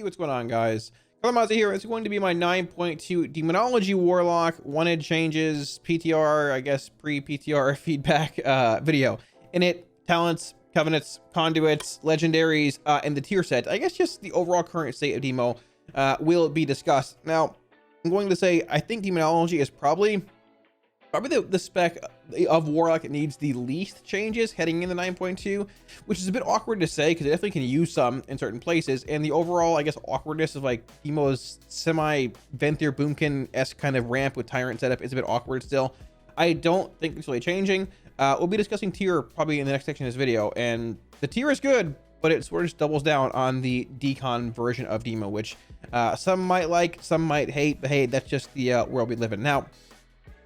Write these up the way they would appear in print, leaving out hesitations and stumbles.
what's going on, guys. Kalamazi here. It's going to be my 9.2 Demonology Warlock wanted changes PTR, I guess pre-PTR feedback video. In it, talents, covenants, conduits, legendaries, and the tier set. I guess just the overall current state of demo will be discussed. Now, I'm going to say I think Demonology is probably the spec of Warlock that needs the least changes heading into 9.2, which is a bit awkward to say because it definitely can use some in certain places. And the overall, I guess, awkwardness of like Demo's semi-Venthyr Boomkin-esque kind of ramp with Tyrant setup is a bit awkward still. I don't think it's really changing. We'll be discussing tier probably in the next section of this video, and the tier is good, but it sort of just doubles down on the decon version of Demo, which some might like, some might hate, but hey, that's just the world we live in. Now,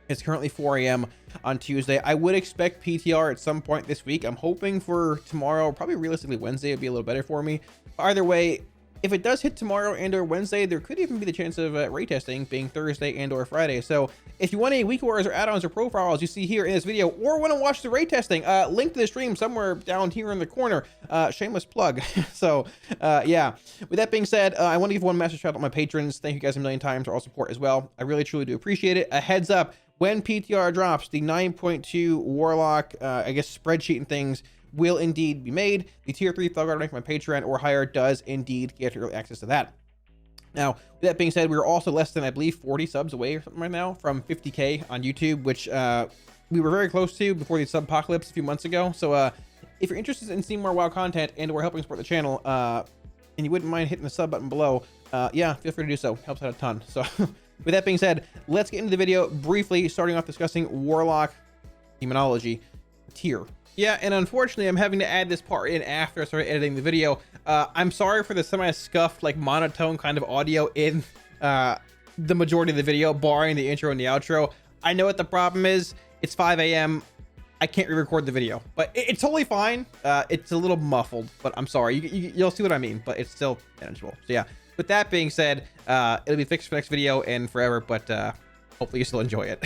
it's currently 4 a.m. on Tuesday. I would expect PTR at some point this week. I'm hoping for tomorrow, probably realistically Wednesday would be a little better for me. Either way, if it does hit tomorrow and or Wednesday, there could even be the chance of raid testing being Thursday and or Friday. So if you want any week wars or add-ons or profiles you see here in this video, or want to watch the raid testing, link to the stream somewhere down here in the corner. Shameless plug. So yeah, with that being said, I want to give one massive shout out to my patrons. Thank you guys a million times for all support as well. I really truly do appreciate it. A heads up, when PTR drops, the 9.2 Warlock, I guess, spreadsheet and things will indeed be made. The tier 3 Thugguard rank my Patreon or higher does indeed get early access to that. Now, with that being said, we're also less than, I believe, 40 subs away or something right now from 50K on YouTube, which we were very close to before the subpocalypse a few months ago. So if you're interested in seeing more WoW content and we're helping support the channel, and you wouldn't mind hitting the sub button below, yeah, feel free to do so. Helps out a ton. So with that being said, let's get into the video briefly, starting off discussing Warlock Demonology tier. Yeah, and unfortunately, I'm having to add this part in after I started editing the video. I'm sorry for the semi-scuffed, like, monotone kind of audio in the majority of the video, barring the intro and the outro. I know what the problem is. It's 5 a.m. I can't re-record the video, but it's totally fine. It's a little muffled, but I'm sorry. You'll see what I mean, but it's still manageable. So yeah, with that being said, it'll be fixed for next video and forever, but hopefully you still enjoy it.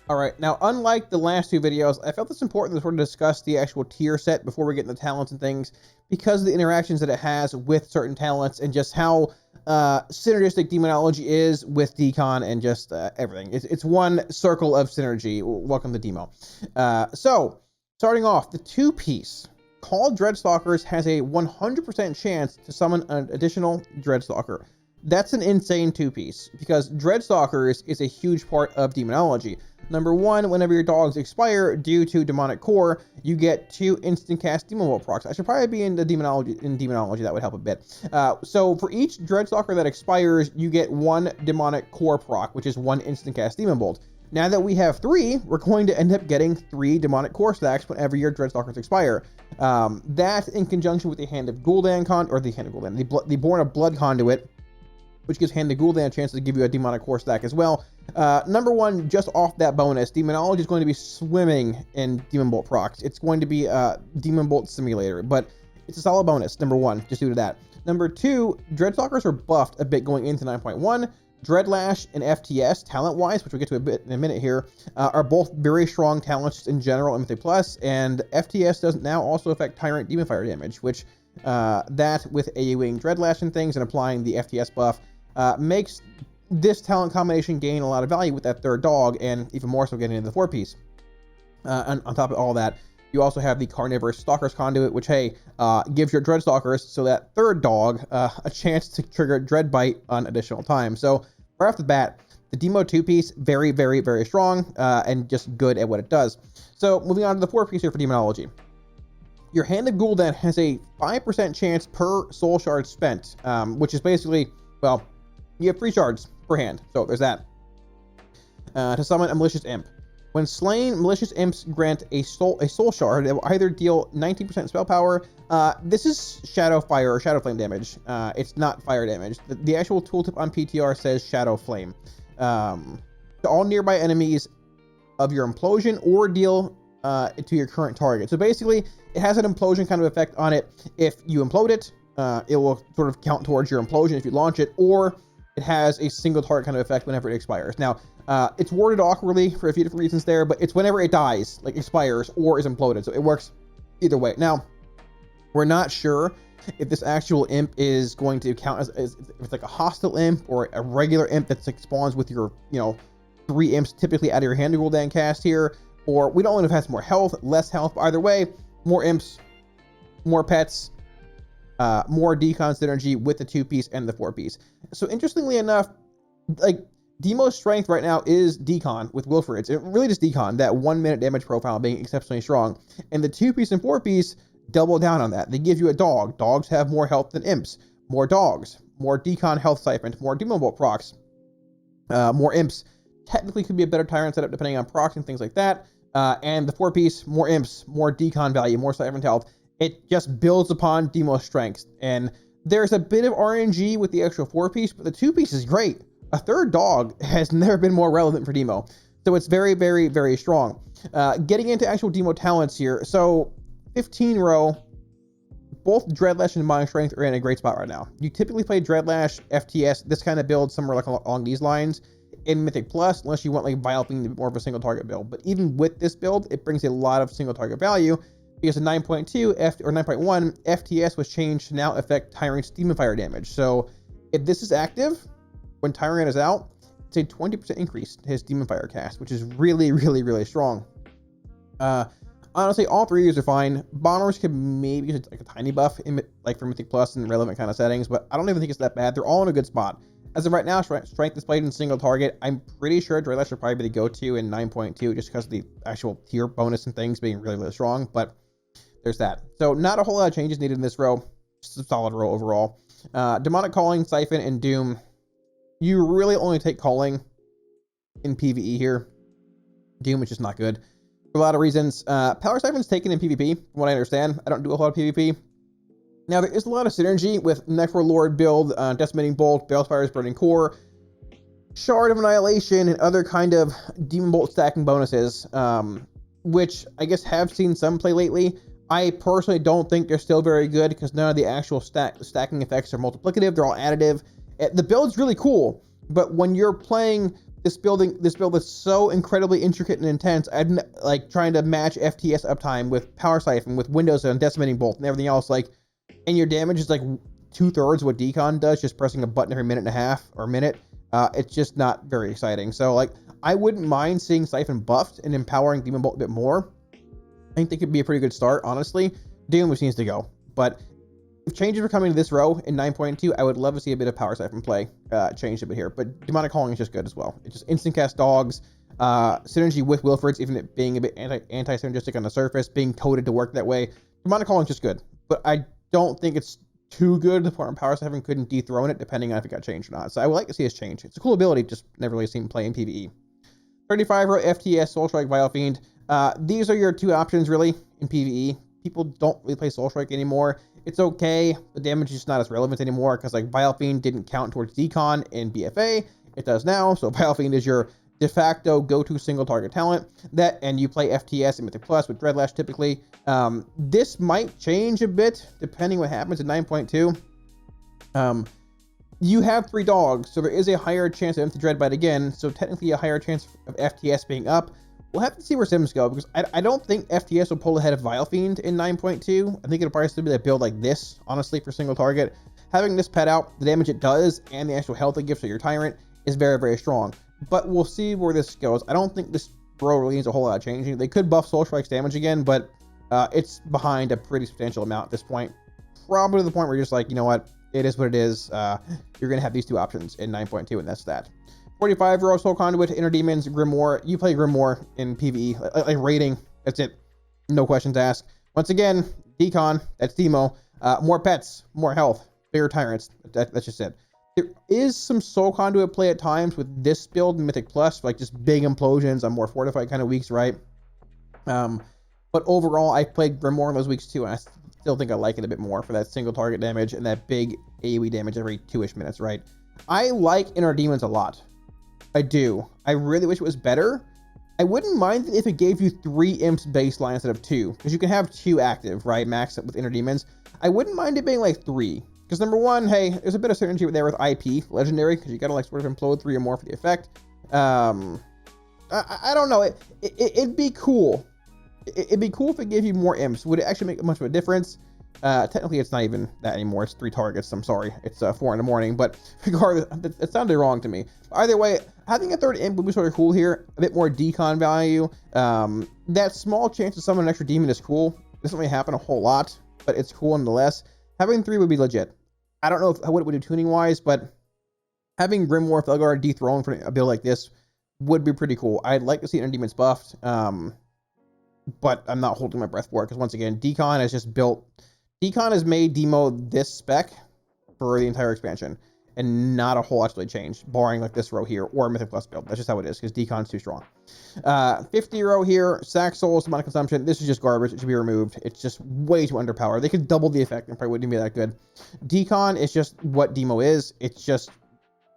All right, now, unlike the last two videos, I felt it's important to sort of discuss the actual tier set before we get into talents and things, because of the interactions that it has with certain talents and just how synergistic Demonology is with Decon and just everything. It's one circle of synergy. Welcome to Demo. So, starting off, the two-piece called Dreadstalkers has a 100% chance to summon an additional Dreadstalker. That's an insane two-piece, because Dreadstalkers is a huge part of Demonology. Number one, whenever your dogs expire due to demonic core, you get 2 instant cast demon bolt procs. I should probably be in the demonology, that would help a bit. So for each Dreadstalker that expires, you get 1 demonic core proc, which is 1 instant cast demon bolt. Now that we have 3, we're going to end up getting 3 demonic core stacks whenever your Dreadstalkers expire. That in conjunction with the Hand of Gul'dan the Born of Blood conduit, which gives Hand of Gul'dan a chance to give you a demonic core stack as well. Number one, just off that bonus, Demonology is going to be swimming in Demon Bolt procs. It's going to be a Demon Bolt simulator, but it's a solid bonus, number one, just due to that. Number two, Dreadstalkers are buffed a bit going into 9.1. Dreadlash and FTS, talent-wise, which we'll get to a bit in a minute here, are both very strong talents in general in Mythic Plus, and FTS does now also affect Tyrant Demon Fire damage, which that with AoEing Dreadlash and things and applying the FTS buff makes this talent combination gain a lot of value with that third dog, and even more so getting into the 4-piece. On top of all that, you also have the Carnivorous Stalker's Conduit, which, hey, gives your Dreadstalkers, so that third dog, a chance to trigger Dreadbite on additional time. So right off the bat, the Demo 2-piece, very, very, very strong, and just good at what it does. So moving on to the 4-piece here for Demonology. Your Hand of Gul'dan has a 5% chance per soul shard spent, which is basically, well, you have 3 shards per hand, so there's that. To summon a Malicious Imp. When slain, Malicious Imps grant a soul shard that will either deal 19% spell power. This is Shadow Fire or Shadow Flame damage. It's not fire damage. The actual tooltip on PTR says Shadow Flame. To all nearby enemies of your implosion or deal to your current target. So basically, it has an implosion kind of effect on it. If you implode it, it will sort of count towards your implosion if you launch it, or it has a single target kind of effect whenever it expires. Now, it's worded awkwardly for a few different reasons there, but it's whenever it dies, like expires or is imploded. So it works either way. Now, We're not sure if this actual imp is going to count as if it's like a hostile imp or a regular imp that's like spawns with your, 3 imps typically out of your hand to then cast here, or we don't know if it has more health, less health, but either way, more imps, more pets, more decon synergy with the 2-piece and the 4-piece. So interestingly enough, like Demo's strength right now is decon with Wilfred's. It really just decon, that 1 minute damage profile being exceptionally strong. And the 2-piece and 4-piece double down on that. They give you a dog. Dogs have more health than imps. More dogs, more decon health siphon, more Demo Bolt procs, more imps. Technically could be a better tyrant setup depending on procs and things like that. And the 4-piece, more imps, more decon value, more siphon health. It just builds upon Demo's strengths. And there's a bit of RNG with the actual 4-piece, but the 2-piece is great. A third dog has never been more relevant for Demo. So it's very, very, very strong. Getting into actual Demo talents here. So 15 row, both Dreadlash and Mind Strength are in a great spot right now. You typically play Dreadlash, FTS, this kind of build somewhere like along these lines in Mythic Plus, unless you want like Vile Fiend, more of a single target build. But even with this build, it brings a lot of single target value because the 9.2 or 9.1 FTS was changed to now affect Tyrant's Demon Fire damage. So if this is active, when Tyrant is out, it's a 20% increase to his Demon Fire cast, which is really, really, really strong. Honestly, all 3 of these are fine. Bombers could maybe get like a tiny buff in like for Mythic Plus and relevant kind of settings, but I don't even think it's that bad. They're all in a good spot. As of right now, strength is played in single target. I'm pretty sure Dreadlash should probably be the go-to in 9.2 just because of the actual tier bonus and things being really, really strong, but there's that. So not a whole lot of changes needed in this row. Just a solid row overall. Demonic Calling, Siphon, and Doom. You really only take Calling in PvE here. Doom is just not good for a lot of reasons. Power Siphon's taken in PvP, from what I understand. I don't do a whole lot of PvP. Now, there is a lot of synergy with Necrolord build, Decimating Bolt, Balefire's Burning Core, Shard of Annihilation, and other kind of Demon Bolt stacking bonuses, which I guess have seen some play lately. I personally don't think they're still very good because none of the actual stacking effects are multiplicative. They're all additive. The build's really cool, but when you're playing this build is so incredibly intricate and intense. I'm like trying to match FTS uptime with Power Siphon, with Windows and Decimating Bolt and everything else. Like, and your damage is like 2/3 what Decon does, just pressing a button every minute and a half or minute. It's just not very exciting. So like, I wouldn't mind seeing Siphon buffed and empowering Demon Bolt a bit more. I think they could be a pretty good start, honestly. Doom which needs to go, but if changes are coming to this row in 9.2, I would love to see a bit of Power Siphon play changed a bit here. But Demonic Calling is just good as well. It's just instant cast dogs, synergy with Wilfred's, even it being a bit anti-synergistic on the surface, being coded to work that way. Demonic Calling is just good, but I don't think it's too good to the point where Power Siphon couldn't dethrone it, depending on if it got changed or not. So I would like to see this change. It's a cool ability, just never really seen play in PvE. 35 row FTS, Soul Strike, Vile Fiend. These are your 2 options really in PvE. People don't really play Soul Strike anymore. It's okay. The damage is just not as relevant anymore because like Vile Fiend didn't count towards Decon in BFA. It does now. So Vile Fiend is your de facto go-to single target talent. That, and you play FTS and Mythic Plus with Dreadlash typically. This might change a bit depending what happens in 9.2. You have 3 dogs, so there is a higher chance of Empty Dreadbite again. So technically a higher chance of FTS being up. We'll have to see where Sims go, because I don't think FTS will pull ahead of Vile Fiend in 9.2. I think it'll probably still be a build like this, honestly, for single target. Having this pet out, the damage it does, and the actual health it gives to your Tyrant is very, very strong. But we'll see where this goes. I don't think this row really needs a whole lot of changing. They could buff Soul Strike's damage again, but it's behind a pretty substantial amount at this point. Probably to the point where you're just like, you know what, it is what it is. You're going to have these 2 options in 9.2, and that's that. 45 row Soul Conduit, Inner Demons, Grimoire. You play Grimoire in PvE, like raiding. That's it. No questions asked. Once again, Decon, that's Demo. More pets, more health, bigger Tyrants. That's just it. There is some Soul Conduit play at times with this build in Mythic Plus, like just big implosions on more fortified kind of weeks, right? But overall, I played Grimoire in those weeks too, and I still think I like it a bit more for that single target damage and that big AoE damage every 2-ish minutes, right? I like Inner Demons a lot. I do. I really wish it was better. I wouldn't mind if it gave you 3 imps baseline instead of 2, because you can have 2 active, right? Max with Inner Demons. I wouldn't mind it being like 3, because number 1, hey, there's a bit of synergy there with IP, Legendary, because you gotta like sort of implode 3 or more for the effect. I don't know. It'd be cool. It'd be cool if it gave you more imps. Would it actually make much of a difference? Technically, it's not even that anymore. It's 3 targets. I'm sorry. It's 4 in the morning, but regardless, it sounded wrong to me. Either way, having a 3rd imp would be sort of cool here. A bit more decon value. That small chance to summon an extra demon is cool. Doesn't really happen a whole lot, but it's cool nonetheless. Having 3 would be legit. I don't know what it would do tuning-wise, but having Grimoire Felguard dethroned for a build like this would be pretty cool. I'd like to see Inner Demons buffed, but I'm not holding my breath for it, because once again, Decon has made Demo this spec for the entire expansion, and not a whole lot really changed, barring like this row here, or a Mythic Plus build. That's just how it is, because Decon's too strong. 50 row here, Sack Souls, amount of consumption. This is just garbage. It should be removed. It's just way too underpowered. They could double the effect and probably wouldn't be that good. Decon is just what Demo is. It's just,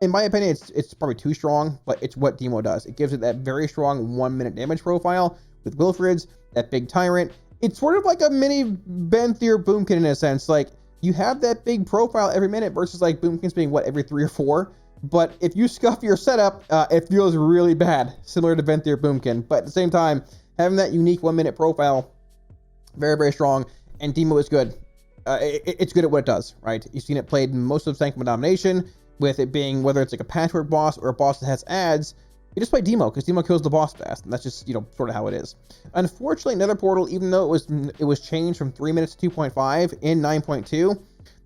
in my opinion, it's probably too strong, but it's what Demo does. It gives it that very strong 1-minute damage profile with Wilfrid's, that big Tyrant. It's sort of like a mini Benthir Boomkin in a sense. Like, you have that big profile every minute versus like Boomkins being what, every 3 or 4. But if you scuff your setup, it feels really bad, similar to Benthir Boomkin. But at the same time, having that unique 1-minute profile, very, very strong, and Demo is good. It's good at what it does, right? You've seen it played in most of Sanctum of Domination, with it being, whether it's like a patchwork boss or a boss that has ads, you just play Demo, because Demo kills the boss fast, and that's just, sort of how it is. Unfortunately, Nether Portal, even though it was changed from 3 minutes to 2.5 in 9.2,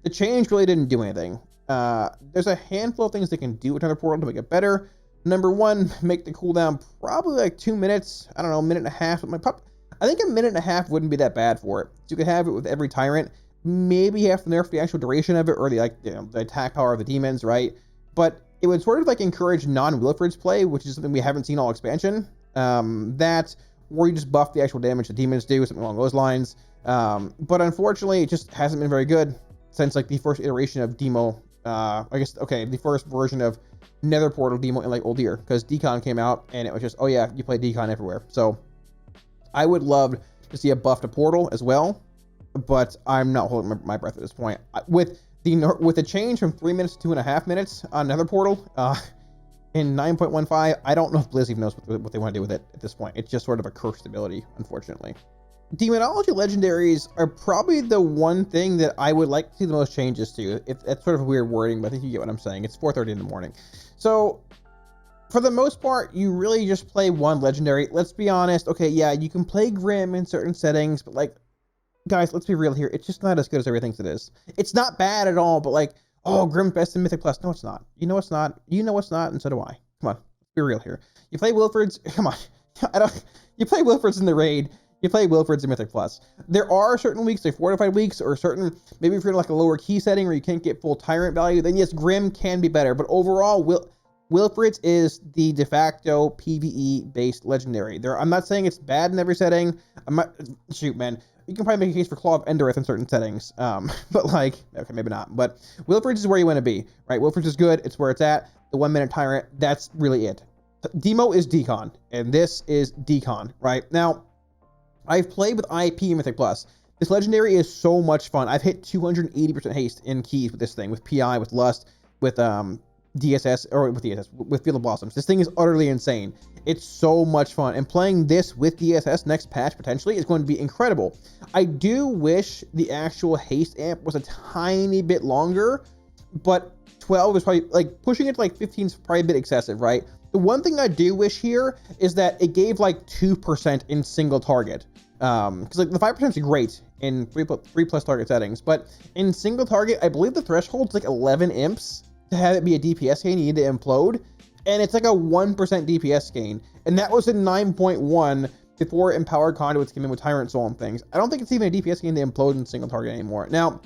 the change really didn't do anything. There's a handful of things they can do with Nether Portal to make it better. Number 1, make the cooldown probably like 2 minutes, I don't know, 1.5 minutes. I think 1.5 minutes wouldn't be that bad for it. So you could have it with every Tyrant. Maybe you have to nerf the actual duration of it, or the the attack power of the demons, right? But it would sort of like encourage non-Wilfrid's play, which is something we haven't seen all expansion. That, or you just buff the actual damage the demons do, something along those lines. But unfortunately, it just hasn't been very good since like the first iteration of Demo. The first version of Nether Portal Demo in like Old Year, because Decon came out and it was just, oh yeah, you play Decon everywhere. So I would love to see a buff to Portal as well, but I'm not holding my breath at this point. With the change from 3 minutes to 2.5 minutes on Nether Portal in 9.15, I don't know if Blizz even knows what they want to do with it at this point. It's just sort of a cursed ability, unfortunately. Demonology Legendaries are probably the one thing that I would like to see the most changes to. It's sort of a weird wording, but I think you get what I'm saying. It's 4:30 in the morning. So for the most part, you really just play one Legendary. Let's be honest. Okay, yeah, you can play Grim in certain settings, but like, guys, let's be real here. It's just not as good as everyone thinks it is. It's not bad at all, but like, oh, Grim's best in Mythic Plus. No, it's not. You know it's not. You know it's not, and so do I. Come on, let's be real here. You play Wilfrid's. Come on. You play Wilfrid's in the raid. You play Wilfrid's in Mythic Plus. There are certain weeks, like fortified weeks, or certain, maybe if you're in like a lower key setting where you can't get full Tyrant value, then yes, Grim can be better. But overall, Wilfrid's is the de facto PvE based Legendary. I'm not saying it's bad in every setting. Shoot, man. You can probably make a case for Claw of Enderith in certain settings. But like, okay, maybe not. But Wilfrid's is where you want to be, right? Wilfrid's is good. It's where it's at. The 1 minute Tyrant, that's really it. Demo is Decon, and this is Decon, right? Now, I've played with IP in Mythic Plus. This Legendary is so much fun. I've hit 280% haste in keys with this thing, with PI, with Lust, with DSS, or with DSS, with Field of Blossoms. This thing is utterly insane. It's so much fun, and playing this with DSS next patch potentially is going to be incredible. I do wish the actual haste amp was a tiny bit longer, but 12 is probably, like, pushing it to like 15 is probably a bit excessive, right? The one thing I do wish here is that it gave like 2% in single target. Because like the 5% is great in 3+ target settings, but in single target, I believe the threshold's like 11 imps to have it be a DPS gain. You need to implode, and it's like a 1% DPS gain, and that was in 9.1 before empowered conduits came in with Tyrant Soul and things. I don't think it's even a DPS gain to implode in single target anymore. Now,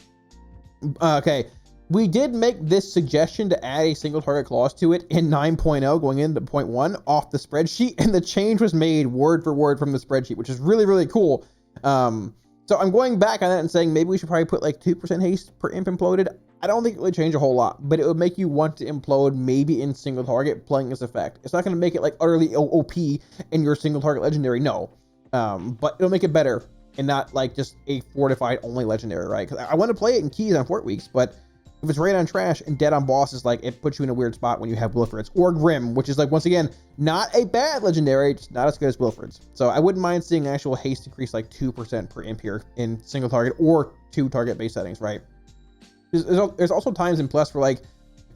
okay, we did make this suggestion to add a single target clause to it in 9.0 going into 0.1 off the spreadsheet, and the change was made word for word from the spreadsheet, which is really, really cool. So I'm going back on that and saying maybe we should probably put like 2% haste per imp imploded. I don't think it would change a whole lot, but it would make you want to implode maybe in single target playing this effect. It's not going to make it like utterly OP in your single target Legendary, no. But it'll make it better and not like just a fortified only Legendary, right? Because I want to play it in keys on Fort Weeks, but If it's right on trash and dead on bosses, like, it puts you in a weird spot when you have Wilfred's or Grim, which is, like, once again, not a bad legendary, just not as good as Wilfred's. So I wouldn't mind seeing actual haste increase like 2% per imp here in single target or 2 target base settings, right? There's also times in Plus where, like,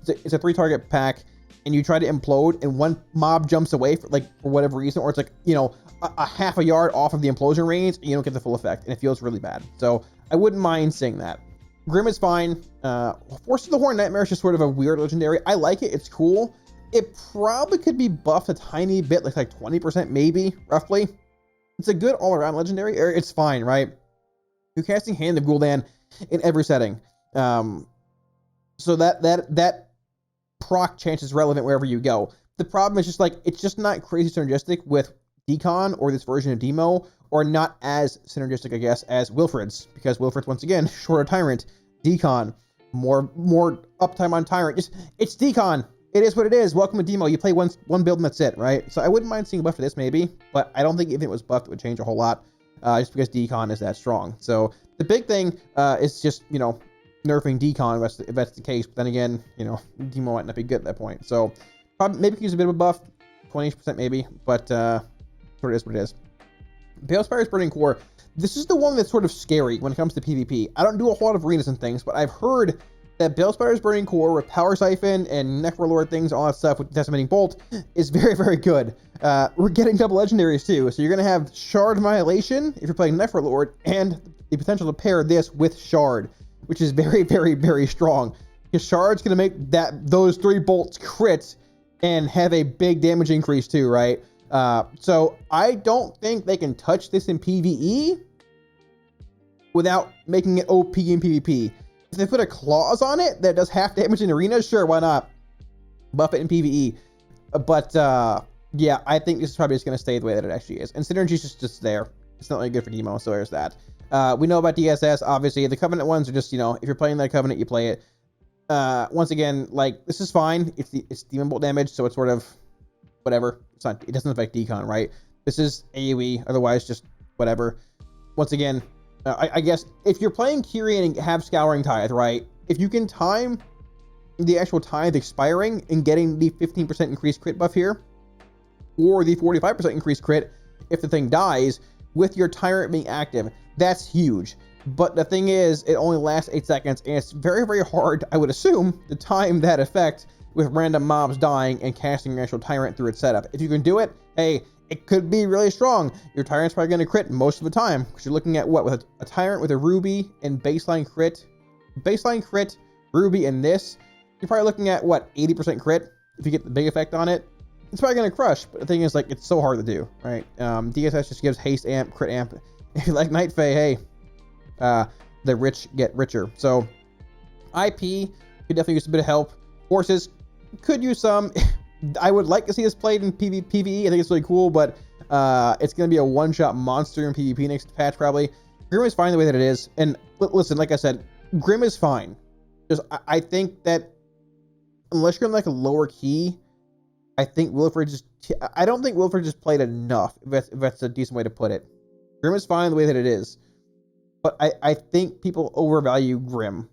it's a 3 target pack and you try to implode and one mob jumps away for whatever reason, or it's like, you know, a half a yard off of the implosion range and you don't get the full effect, and it feels really bad. So I wouldn't mind seeing that. Grim is fine. Force of the Horn Nightmare is just sort of a weird legendary. I like it. It's cool. It probably could be buffed a tiny bit, like 20% maybe, roughly. It's a good all-around legendary. It's fine, right? You're casting Hand of Gul'dan in every setting. So that proc chance is relevant wherever you go. The problem is just, like, it's just not crazy synergistic with Decon or this version of Demo, or not as synergistic, I guess, as Wilfred's, because Wilfred's, once again, shorter Tyrant. Decon, more uptime on Tyrant. It's Decon. It is what it is. Welcome to Demo. You play one build and that's it, right? So I wouldn't mind seeing a buff for this maybe, but I don't think if it was buffed, it would change a whole lot, just because Decon is that strong. So the big thing is just, you know, nerfing Decon if that's the case. But then again, you know, Demo might not be good at that point. So probably maybe use a bit of a buff, 20% maybe, but sort of is what it is. Balespire's Burning Core. This is the one that's sort of scary when it comes to PvP. I don't do a whole lot of arenas and things, but I've heard that Balespire's Burning Core with Power Siphon and Necrolord things, all that stuff with Decimating Bolt is very, very good. We're getting double legendaries too, so you're going to have Shard Annihilation if you're playing Necrolord, and the potential to pair this with Shard, which is very, very, very strong. Because Shard's going to make those 3 bolts crit and have a big damage increase too, right? So I don't think they can touch this in PvE without making it OP in PvP. If they put a clause on it that does half damage in arena, sure, why not? Buff it in PvE. But yeah, I think this is probably just going to stay the way that it actually is. And synergy's just there. It's not really good for Demo, so there's that. We know about DSS, obviously. The Covenant ones are just, you know, if you're playing that Covenant, you play it. Once again, like, this is fine. It's Demon Bolt damage, so it's sort of whatever. It doesn't affect Decon, right? This is AoE, otherwise just whatever. Once again, I guess if you're playing Kyrian and have Scouring Tithe, right? If you can time the actual Tithe expiring and getting the 15% increased crit buff here, or the 45% increased crit if the thing dies, with your Tyrant being active, that's huge. But the thing is, it only lasts 8 seconds, and it's very, very hard, I would assume, to time that effect with random mobs dying and casting your actual Tyrant through its setup. If you can do it, hey, it could be really strong. Your Tyrant's probably going to crit most of the time, because you're looking at what, with a Tyrant with a Ruby and baseline crit, Ruby, and this, you're probably looking at what, 80% crit if you get the big effect on it. It's probably going to crush, but the thing is, like, it's so hard to do, right? DSS just gives haste amp, crit amp. If you like Night Fae, hey, the rich get richer. So IP could definitely use a bit of help. Forces could use some. I would like to see this played in PvE. I think it's really cool, but it's going to be a one-shot monster in PvP next patch, probably. Grim is fine the way that it is. And listen, like I said, Grim is fine. Just I think that unless you're in like a lower key, I think Wilfred I don't think Wilfred just played enough, if that's a decent way to put it. Grim is fine the way that it is. But I think people overvalue Grim.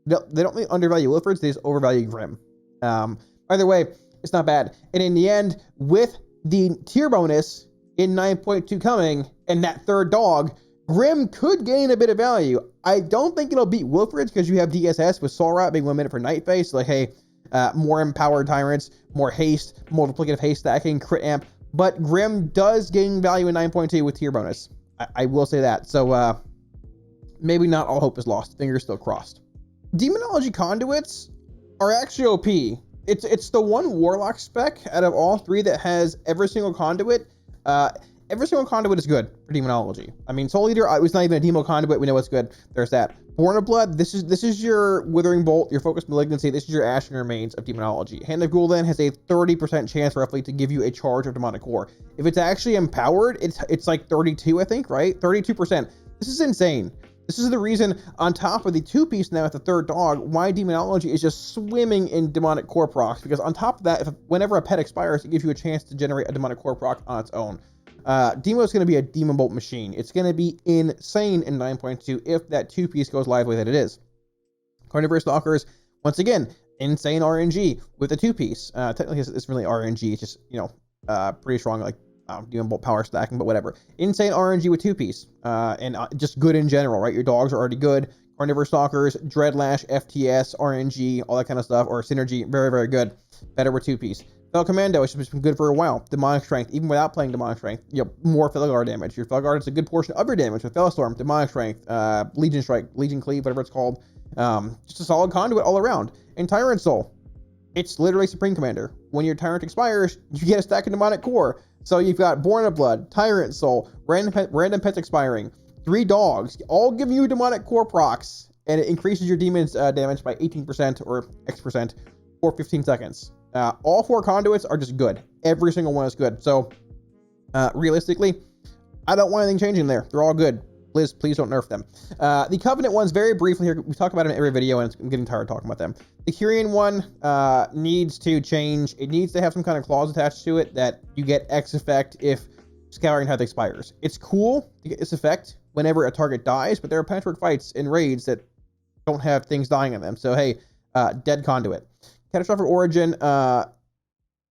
They don't really undervalue Wilfred's, they just overvalue Grim. Either way, it's not bad. And in the end, with the tier bonus in 9.2 coming, and that 3rd dog, Grim could gain a bit of value. I don't think it'll beat Wilfred's, because you have DSS with Soul Rot being 1 minute for Night Fae. So like, hey, more empowered Tyrants, more haste, multiplicative haste stacking, crit amp. But Grim does gain value in 9.2 with tier bonus. I will say that. So maybe not all hope is lost. Fingers still crossed. Demonology Conduits are actually OP. It's the one Warlock spec out of all 3 that has every single conduit. Every single conduit is good for Demonology. I mean, Soul Eater, it was not even a Demo conduit. We know it's good. There's that. Born of Blood, this is your Withering Bolt, your Focused Malignancy. This is your Ashen Remains of Demonology. Hand of Gul'dan has a 30% chance, roughly, to give you a charge of Demonic Core. If it's actually empowered, it's like 32, I think, right? 32%. This is insane. This is the reason, on top of the 2-piece now with the 3rd dog, why Demonology is just swimming in Demonic Core procs. Because on top of that, whenever a pet expires, it gives you a chance to generate a Demonic Core proc on its own. Demo is going to be a Demon Bolt machine. It's going to be insane in 9.2 if that 2-piece goes live the way that it is. Carnivorous Stalkers, Once again, insane RNG with a 2-piece. Technically, it's really RNG. It's just, you know, pretty strong, like, doing bolt power stacking, but whatever. Insane RNG with 2-piece. And just good in general, right? Your dogs are already good. Carnivore Stalkers, Dreadlash, FTS, RNG, all that kind of stuff, or Synergy, very, very good. Better with 2-piece. Fel Commando, which has been good for a while. Demonic Strength, even without playing Demonic Strength, you know, more Felguard damage. Your Felguard is a good portion of your damage with Fellstorm, Demonic Strength, Legion Strike, Legion Cleave, whatever it's called. Just a solid conduit all around. And Tyrant Soul, it's literally Supreme Commander. When your Tyrant expires, you get a stack of Demonic Core. So you've got Born of Blood, Tyrant Soul, random pets expiring, 3 dogs, all giving you Demonic Core procs, and it increases your demon's damage by 18% or X% for 15 seconds. All 4 conduits are just good. Every single one is good. So realistically, I don't want anything changing there. They're all good. Liz, please don't nerf them. The Covenant ones, very briefly here, we talk about them in every video, and I'm getting tired of talking about them. The Kyrian one needs to change. It needs to have some kind of clause attached to it that you get X effect if Scouring Tithe expires. It's cool to get this effect whenever a target dies, but there are patchwork fights in raids that don't have things dying on them. So hey, dead conduit. Catastrophic Origin,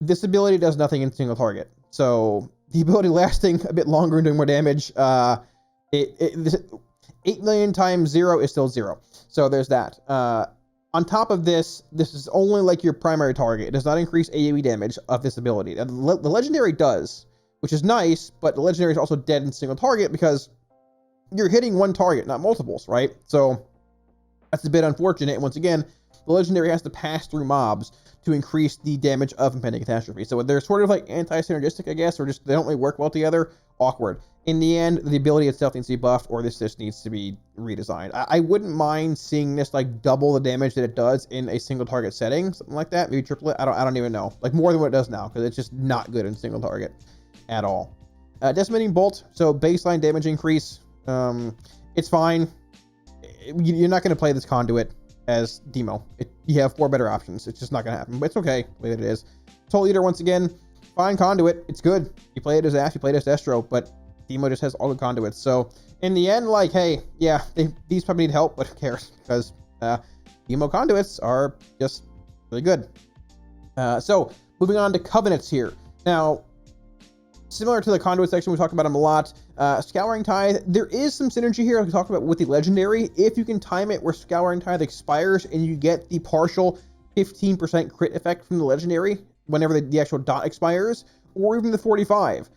this ability does nothing in single target. So the ability lasting a bit longer and doing more damage, 8 million times 0 is still 0. So there's that. On top of this, this is only like your primary target. It does not increase AoE damage of this ability. The Legendary does, which is nice, but the Legendary is also dead in single target because you're hitting one target, not multiples, right? So that's a bit unfortunate. And once again, the Legendary has to pass through mobs to increase the damage of impending catastrophe. So they're sort of like anti-synergistic, I guess, or just they don't really work well together. Awkward. In the end, the ability itself needs to be buffed, or this just needs to be redesigned. I wouldn't mind seeing this like double the damage that it does in a single target setting, something like that. Maybe triple it. I don't even know. Like more than what it does now, because it's just not good in single target at all. Decimating Bolt. So baseline damage increase. It's fine. You're not going to play this conduit as Demo. You have 4 better options. It's just not going to happen, but it's okay the way that it is. Toll Eater, once again, fine conduit. It's good. You play it as Ash, you play it as Destro, but Demo just has all the conduits. So in the end, like, hey, yeah, these probably need help, but who cares? Because Demo conduits are just really good. So moving on to Covenants here. Now, similar to the conduit section, we talked about them a lot. Scouring Tithe, there is some synergy here, like we talked about with the Legendary. If you can time it where Scouring Tithe expires and you get the partial 15% crit effect from the Legendary whenever the actual dot expires, or even the 45,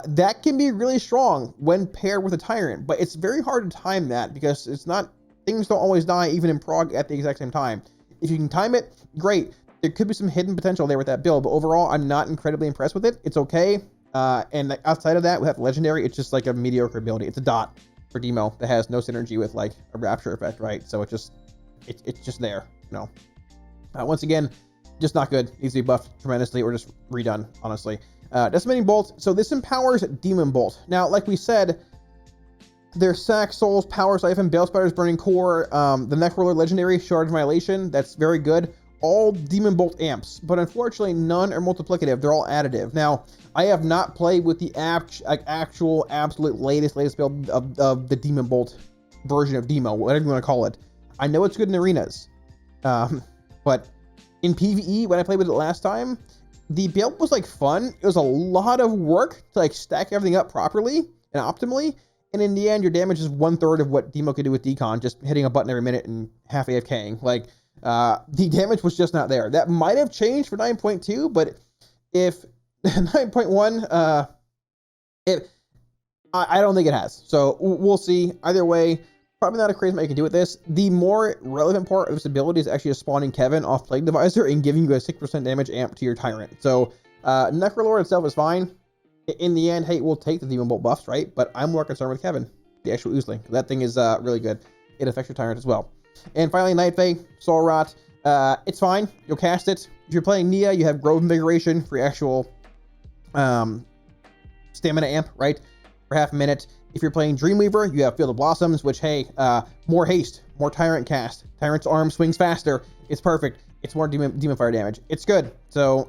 that can be really strong when paired with a Tyrant, but it's very hard to time that because it's not, things don't always die even in prog at the exact same time. If you can time it, great. There could be some hidden potential there with that build, but overall, I'm not incredibly impressed with it. It's okay. And outside of that, we have Legendary. It's just like a mediocre ability. It's a dot for Demo that has no synergy with like a Rapture effect, right? So it's just there, you know. Once again, just not good. Needs to be buffed tremendously or just redone, honestly. Decimating Bolt. So this empowers Demon Bolt. Now, like we said, there's Sack, Souls, Power Siphon, Bale Spider's Burning Core, the Necroller Legendary, Shard of Annihilation. That's very good. All Demon Bolt amps, but unfortunately none are multiplicative. They're all additive. Now, I have not played with the actual absolute latest build of the Demon Bolt version of Demo, whatever you want to call it. I know it's good in arenas, but in PvE, when I played with it last time, the build was like fun. It was a lot of work to like stack everything up properly and optimally, and in the end, your damage is 1/3 of what Demo could do with Decon, just hitting a button every minute and half AFKing. Like, the damage was just not there. That might have changed for 9.2, but if 9.1, I don't think it has. So we'll see. Either way, probably not a crazy amount you can do with this. The more relevant part of this ability is actually just spawning Kevin off Plague Divisor and giving you a 6% damage amp to your Tyrant. So Necrolord itself is fine. In the end, hey, we'll take the Demon Bolt buffs, right? But I'm more concerned with Kevin, the actual Oozling. That thing is really good. It affects your Tyrant as well. And finally, Night Fae, Soul Rot. It's fine. You'll cast it. If you're playing Nia, you have Grove Invigoration for your actual stamina amp, right? For half a minute. If you're playing Dreamweaver, you have Field of Blossoms, which, hey, more haste, more Tyrant cast. Tyrant's arm swings faster. It's perfect. It's more demon fire damage. It's good. So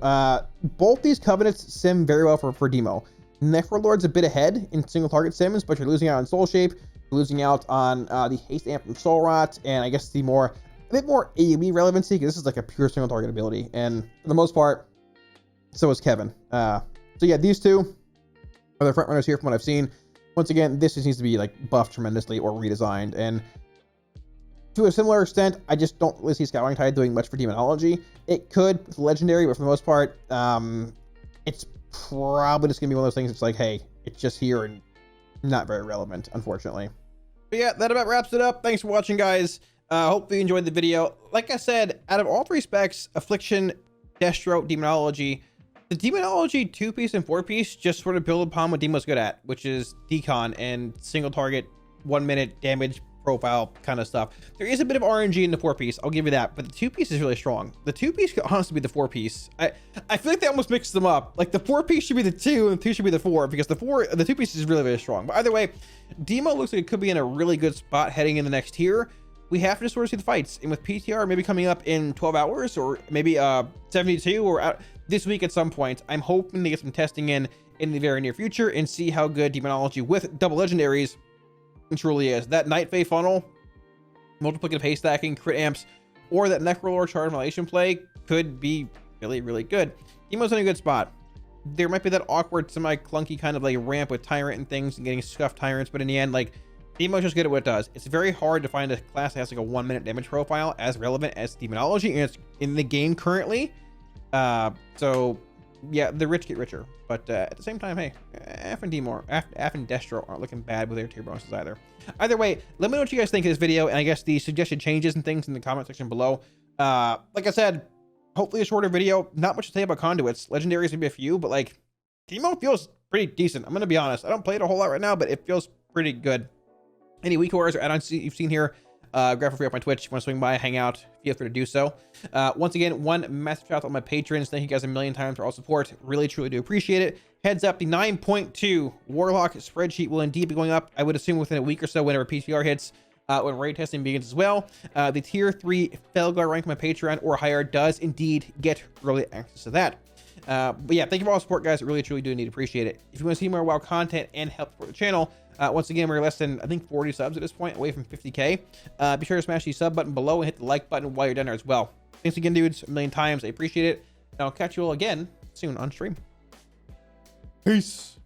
both these Covenants sim very well for Demo. Necrolord's a bit ahead in single target sims, but you're losing out on Soul Shape. Losing out on the haste amp from Soul Rot, and I guess the more a bit more AoE relevancy, because this is like a pure single target ability, and for the most part, so is Kevin. So yeah, these two are the front runners here from what I've seen. Once again, this just needs to be like buffed tremendously or redesigned, and to a similar extent, I just don't really see Scouting Tide doing much for Demonology. It could with Legendary, but for the most part, it's probably just gonna be one of those things. It's like, hey, it's just here and not very relevant, unfortunately. But yeah, that about wraps it up. Thanks for watching, guys. Hopefully you enjoyed the video. Like I said, out of all three specs, Affliction, Destro, Demonology, the Demonology 2-piece and 4-piece just sort of build upon what Demo's good at, which is decon and single target, 1 minute damage profile kind of stuff. There is a bit of RNG in the 4-piece, I'll give you that, but the 2-piece is really strong. The 2-piece could honestly be the 4-piece. I feel like they almost mixed them up. Like the 4-piece should be the 2 and the 2 should be the 4, because the 2-piece is really, really strong. But either way, Demo looks like it could be in a really good spot heading in the next tier. We have to just sort of see the fights, and with PTR maybe coming up in 12 hours or maybe 72 or out this week at some point, I'm hoping to get some testing in the very near future and see how good Demonology with double legendaries truly is. That Night Fae funnel, multiplicative haste stacking, crit amps, or that Necrolord Shard Annihilation play could be really, really good. Demo's in a good spot. There might be that awkward, semi-clunky kind of like ramp with Tyrant and things and getting scuffed Tyrants, but in the end, like, Demo's just good at what it does. It's very hard to find a class that has like a 1 minute damage profile as relevant as Demonology, and it's in the game currently. So yeah, the rich get richer, but at the same time, hey, F and Destro aren't looking bad with their tier bonuses either. Either way, let me know what you guys think of this video, and I guess the suggested changes and things in the comment section below. Like I said, hopefully a shorter video. Not much to say about Conduits. Legendaries maybe a few, but like Demo feels pretty decent. I'm gonna be honest. I don't play it a whole lot right now, but it feels pretty good. Any weak orders or add-ons you've seen here, grab for free off my Twitch. If you want to swing by, hang out, feel free to do so. Once again, one massive shout out to all my patrons. Thank you guys a million times for all support. Really, truly do appreciate it. Heads up, the 9.2 Warlock spreadsheet will indeed be going up, I would assume, within a week or so whenever PTR hits, when raid testing begins as well. The tier 3 Felgar rank on my Patreon or higher does indeed get early access to that. But yeah, thank you for all the support, guys. I really, truly do indeed appreciate it. If you want to see more WoW content and help support the channel, once again, we're less than, I think, 40 subs at this point, away from 50K. Be sure to smash the sub button below and hit the like button while you're down there as well. Thanks again, dudes, a million times. I appreciate it. And I'll catch you all again soon on stream. Peace.